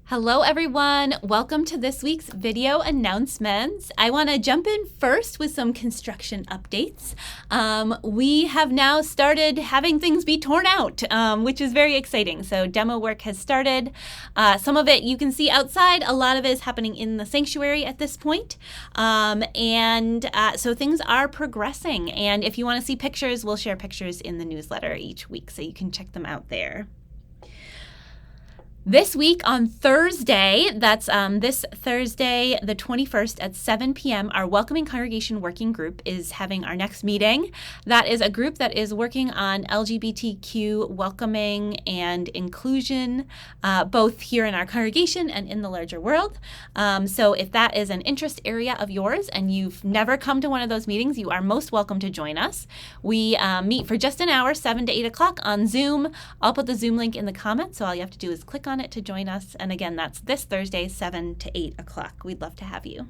Hello everyone, welcome to this week's video announcements. I want to jump in first with some construction updates. We have now started having things be torn out, which is very exciting. So demo work has started. Some of it you can see outside, a lot of it is happening in the sanctuary at this point. So things are progressing, and if you want to see pictures, we'll share pictures in the newsletter each week, so you can check them out there. This week on Thursday, that's this Thursday, the 21st at 7 p.m., our Welcoming Congregation Working Group is having our next meeting. That is a group that is working on LGBTQ welcoming and inclusion, both here in our congregation and in the larger world. So if that is an interest area of yours and you've never come to one of those meetings, you are most welcome to join us. We meet for just an hour, 7 to 8 o'clock on Zoom. I'll put the Zoom link in the comments, so all you have to do is click on it to join us. And again, that's this Thursday, 7 to 8 o'clock. We'd love to have you.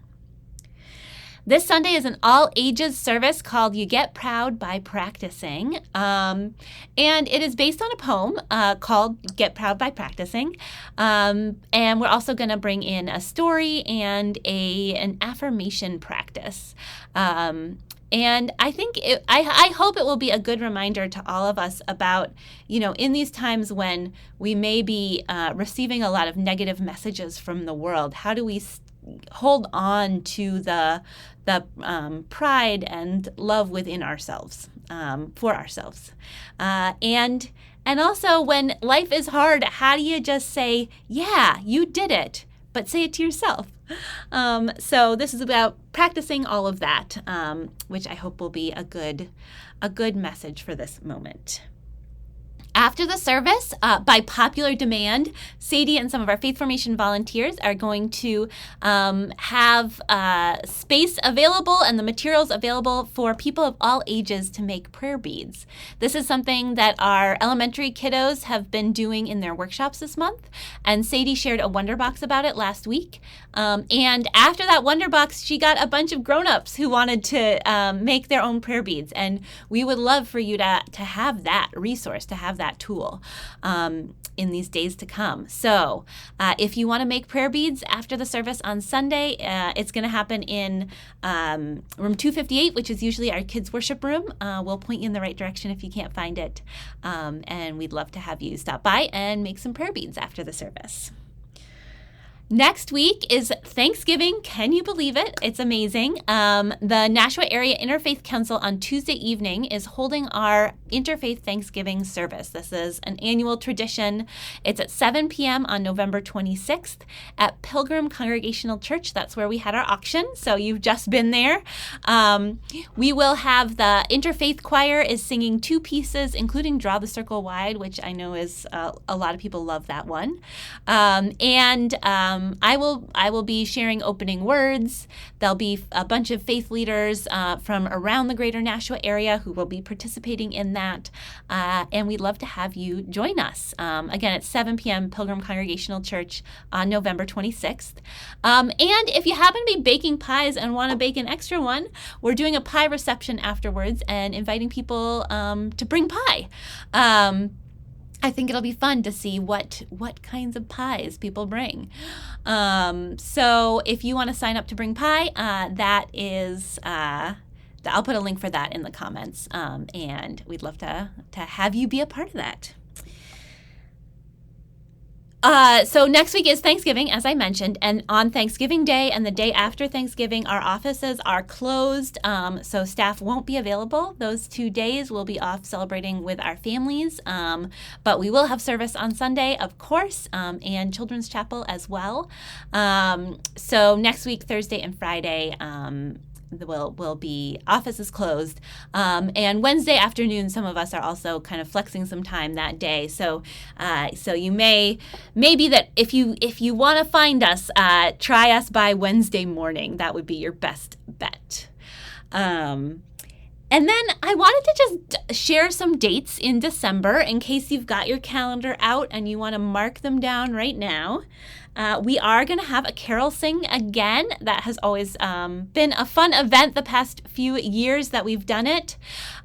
This Sunday is an all-ages service called You Get Proud by Practicing. And it is based on a poem called Get Proud by Practicing. And we're also going to bring in a story and an affirmation practice. And I think I hope it will be a good reminder to all of us about, in these times when we may be receiving a lot of negative messages from the world, how do we hold on to the pride and love within ourselves, for ourselves. And also when life is hard, how do you just say, yeah, you did it, but say it to yourself? So this is about practicing all of that, which I hope will be a good message for this moment. After the service, by popular demand, Sadie and some of our Faith Formation volunteers are going to have space available and the materials available for people of all ages to make prayer beads. This is something that our elementary kiddos have been doing in their workshops this month, and Sadie shared a Wonder Box about it last week. And after that Wonder Box, she got a bunch of grown-ups who wanted to make their own prayer beads, and we would love for you to have that resource, to have that tool in these days to come. So if you want to make prayer beads after the service on Sunday, it's going to happen in room 258, which is usually our kids' worship room. We'll point you in the right direction if you can't find it. And we'd love to have you stop by and make some prayer beads after the service. Next week is Thanksgiving. Can you believe it? It's amazing. The Nashua Area Interfaith Council on Tuesday evening is holding our Interfaith Thanksgiving service. This is an annual tradition. It's at 7 p.m. on November 26th at Pilgrim Congregational Church. That's where we had our auction, so you've just been there. We will have the Interfaith Choir is singing two pieces, including Draw the Circle Wide, which I know is a lot of people love that one. I will be sharing opening words. There'll be a bunch of faith leaders from around the greater Nashua area who will be participating in that. And we'd love to have you join us. Again, it's 7 p.m. Pilgrim Congregational Church on November 26th. And if you happen to be baking pies and want to bake an extra one, we're doing a pie reception afterwards and inviting people to bring pie. I think it'll be fun to see what kinds of pies people bring. So if you want to sign up to bring pie, that is, I'll put a link for that in the comments, and we'd love to have you be a part of that. So next week is Thanksgiving, as I mentioned, and on Thanksgiving Day and the day after Thanksgiving, our offices are closed, so staff won't be available. Those 2 days we'll be off celebrating with our families, but we will have service on Sunday, of course, and Children's Chapel as well. So next week, Thursday and Friday, will be offices closed, and Wednesday afternoon some of us are also kind of flexing some time that day, so you maybe that if you want to find us, try us by Wednesday morning. That would be your best bet. And then I wanted to just share some dates in December in case you've got your calendar out and you want to mark them down right now. We are going to have a carol sing again. That has always been a fun event the past few years that we've done it.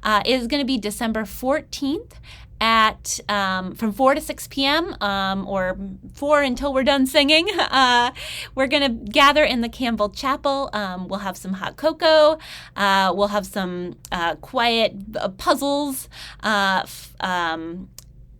It is going to be December 14th at from 4 to 6 p.m. Or 4 until we're done singing. We're going to gather in the Campbell Chapel. We'll have some hot cocoa. We'll have some quiet puzzles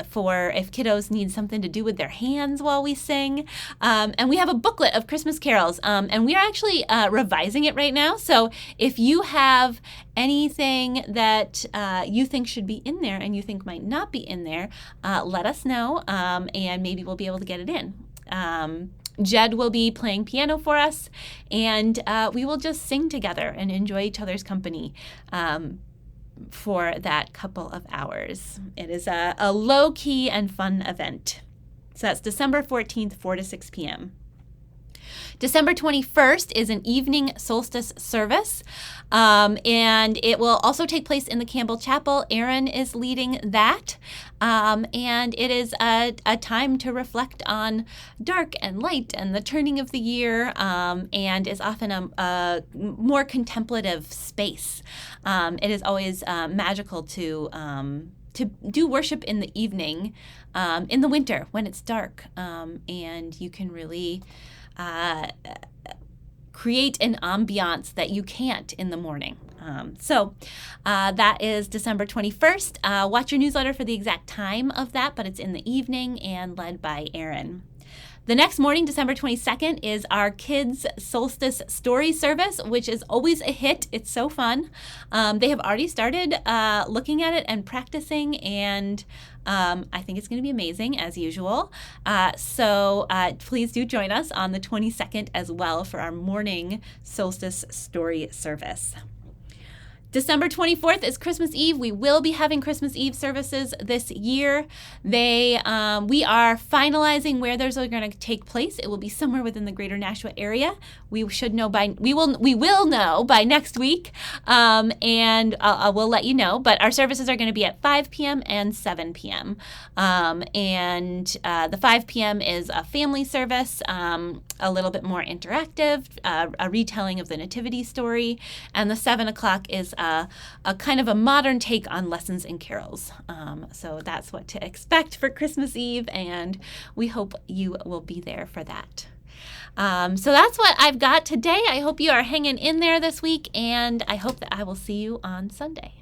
for if kiddos need something to do with their hands while we sing. And we have a booklet of Christmas carols, and we are actually revising it right now. So if you have anything that you think should be in there and you think might not be in there, let us know, and maybe we'll be able to get it in. Jed will be playing piano for us, and we will just sing together and enjoy each other's company for that couple of hours. It is a low-key and fun event. So that's December 14th, 4 to 6 p.m. December 21st is an evening solstice service, and it will also take place in the Campbell Chapel. Aaron is leading that, and it is a time to reflect on dark and light and the turning of the year, and is often a more contemplative space. It is always magical to do worship in the evening, in the winter when it's dark, and you can really create an ambiance that you can't in the morning. So that is December 21st. Watch your newsletter for the exact time of that, but it's in the evening and led by Aaron. The next morning, December 22nd, is our Kids Solstice Story Service, which is always a hit. It's so fun. They have already started looking at it and practicing, and I think it's going to be amazing, as usual. So please do join us on the 22nd as well for our morning Solstice Story Service. December 24th is Christmas Eve. We will be having Christmas Eve services this year. We are finalizing where those are going to take place. It will be somewhere within the greater Nashua area. We will know by next week, and we'll let you know. But our services are going to be at 5 p.m. and 7 p.m. And the 5 p.m. is a family service, a little bit more interactive, a retelling of the nativity story, and the 7 o'clock is a kind of a modern take on lessons and carols. So that's what to expect for Christmas Eve, and we hope you will be there for that. So that's what I've got today. I hope you are hanging in there this week, and I hope that I will see you on Sunday.